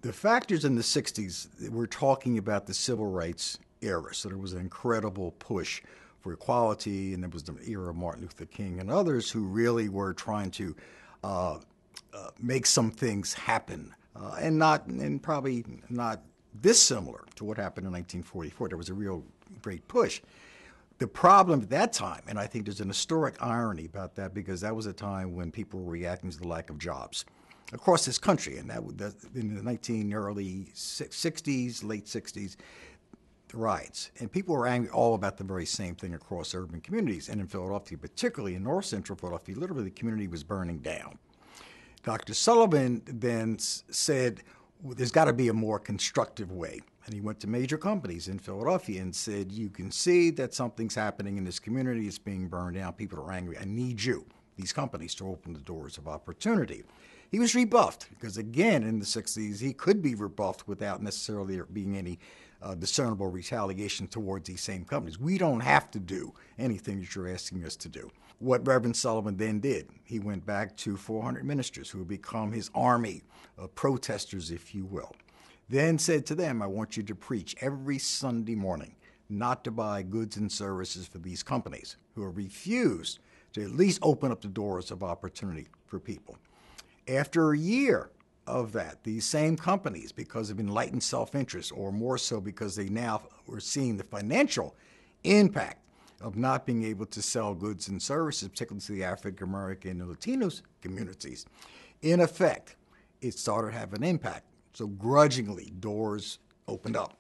The factors in the 60s, we're talking about the civil rights era. So there was an incredible push for equality, and there was the era of Martin Luther King and others who really were trying to make some things happen, and probably not dissimilar to what happened in 1944. There was a real great push. The problem at that time, and I think there's an historic irony about that, because that was a time when people were reacting to the lack of jobs across this country, and that in the early 60s, late 60s, the riots. And people were angry all about the very same thing across urban communities. And in Philadelphia, particularly in north central Philadelphia, literally the community was burning down. Dr. Sullivan then said, well, there's got to be a more constructive way. And he went to major companies in Philadelphia and said, you can see that something's happening in this community. It's being burned down. People are angry. I need you, these companies, to open the doors of opportunity. He was rebuffed because, again, in the 60s, he could be rebuffed without necessarily there being any discernible retaliation towards these same companies. We don't have to do anything that you're asking us to do. What Reverend Sullivan then did, he went back to 400 ministers who had become his army of protesters, if you will. Then said to them, I want you to preach every Sunday morning not to buy goods and services for these companies who have refused to at least open up the doors of opportunity for people. After a year of that, these same companies, because of enlightened self-interest, or more so because they now were seeing the financial impact of not being able to sell goods and services, particularly to the African American and Latino communities, in effect, it started to have an impact. So grudgingly, doors opened up.